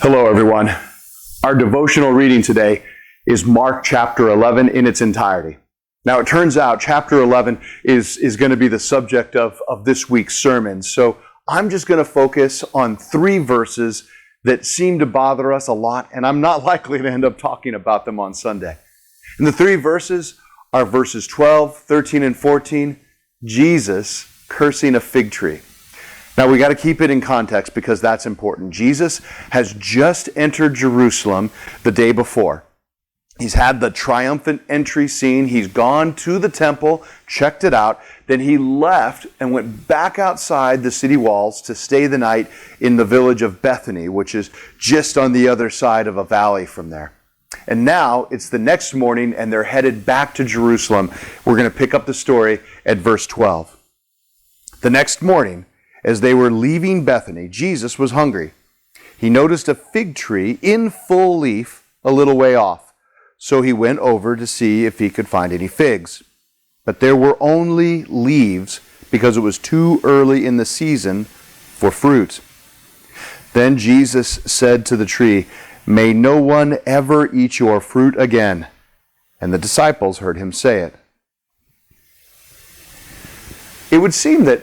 Hello, everyone. Our devotional reading today is Mark chapter 11 in its entirety. Now, it turns out chapter 11 is going to be the subject of this week's sermon. So I'm just going to focus on 3 verses that seem to bother us a lot, and I'm not likely to end up talking about them on Sunday. And the 3 verses are verses 12, 13, and 14, Jesus cursing a fig tree. Now, we got to keep it in context because that's important. Jesus has just entered Jerusalem the day before. He's had the triumphant entry scene. He's gone to the temple, checked it out. Then he left and went back outside the city walls to stay the night in the village of Bethany, which is just on the other side of a valley from there. And now it's the next morning and they're headed back to Jerusalem. We're going to pick up the story at verse 12. The next morning, as they were leaving Bethany, Jesus was hungry. He noticed a fig tree in full leaf a little way off. So he went over to see if he could find any figs. But there were only leaves because it was too early in the season for fruit. Then Jesus said to the tree, "May no one ever eat your fruit again." And the disciples heard him say it. It would seem that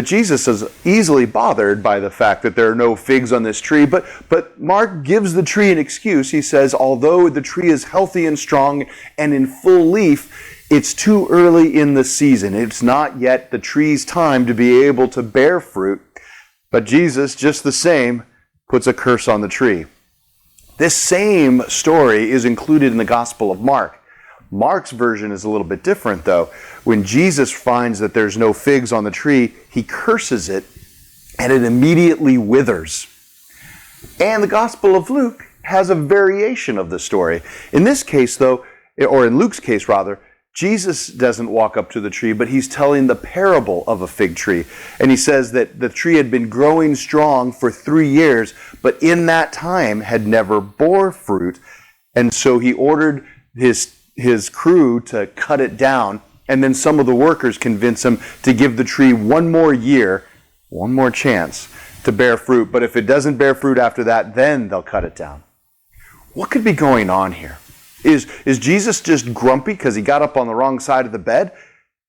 Jesus is easily bothered by the fact that there are no figs on this tree, but Mark gives the tree an excuse. He says, although the tree is healthy and strong and in full leaf, it's too early in the season. It's not yet the tree's time to be able to bear fruit. But Jesus, just the same, puts a curse on the tree. This same story is included in the Gospel of Mark. Mark's version is a little bit different, though. When Jesus finds that there's no figs on the tree, he curses it, and it immediately withers. And the Gospel of Luke has a variation of the story. In this case, though, or in Luke's case, rather, Jesus doesn't walk up to the tree, but he's telling the parable of a fig tree. And he says that the tree had been growing strong for 3 years, but in that time had never bore fruit. And so he ordered his crew to cut it down, and then some of the workers convince him to give the tree one more year, one more chance to bear fruit. But if it doesn't bear fruit after that, then they'll cut it down. What could be going on here? Is Jesus just grumpy because he got up on the wrong side of the bed?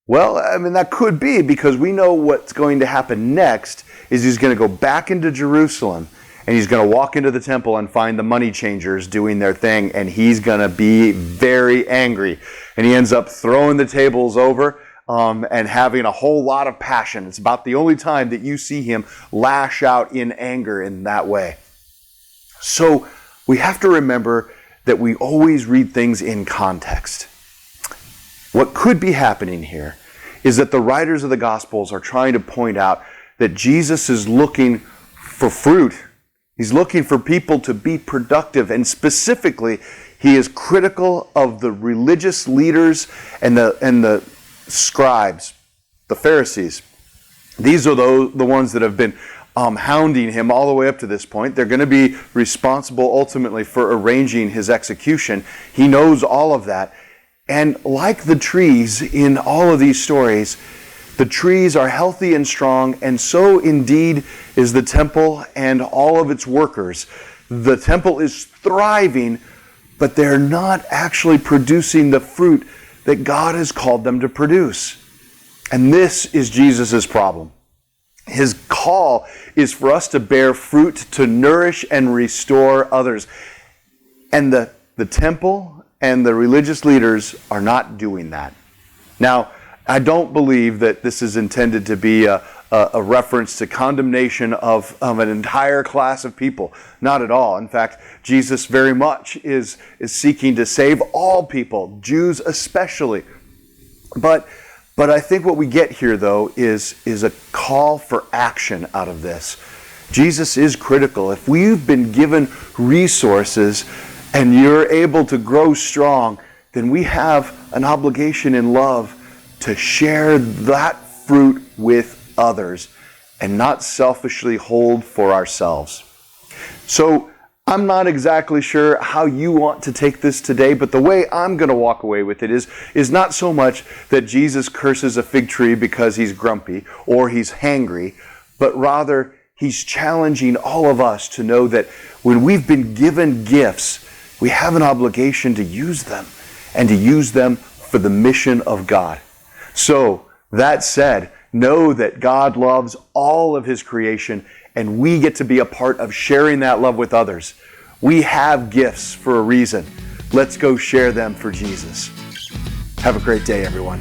Well, I mean, that could be, because we know what's going to happen next is he's going to go back into Jerusalem, and he's going to walk into the temple and find the money changers doing their thing, and he's going to be very angry. And he ends up throwing the tables over and having a whole lot of passion. It's about the only time that you see him lash out in anger in that way. So we have to remember that we always read things in context. What could be happening here is that the writers of the Gospels are trying to point out that Jesus is looking for fruit. He's looking for people to be productive, and specifically, he is critical of the religious leaders and the scribes, the Pharisees. These are the ones that have been hounding him all the way up to this point. They're going to be responsible ultimately for arranging his execution. He knows all of that. And like the trees in all of these stories, the trees are healthy and strong, and so indeed is the temple and all of its workers. The temple is thriving, but they're not actually producing the fruit that God has called them to produce. And this is Jesus' problem. His call is for us to bear fruit, to nourish and restore others. And the temple and the religious leaders are not doing that. Now, I don't believe that this is intended to be a reference to condemnation of an entire class of people. Not at all. In fact, Jesus very much is seeking to save all people, Jews especially. But I think what we get here, though, is a call for action out of this. Jesus is critical. If we've been given resources and you're able to grow strong, then we have an obligation in love to share that fruit with others and not selfishly hold for ourselves. So I'm not exactly sure how you want to take this today, but the way I'm going to walk away with it is not so much that Jesus curses a fig tree because he's grumpy or he's hangry, but rather he's challenging all of us to know that when we've been given gifts, we have an obligation to use them and to use them for the mission of God. So, that said, know that God loves all of his creation, and we get to be a part of sharing that love with others. We have gifts for a reason. Let's go share them for Jesus. Have a great day, everyone.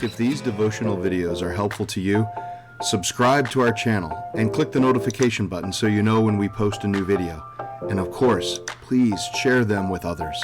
If these devotional videos are helpful to you, subscribe to our channel and click the notification button so you know when we post a new video. And of course, please share them with others.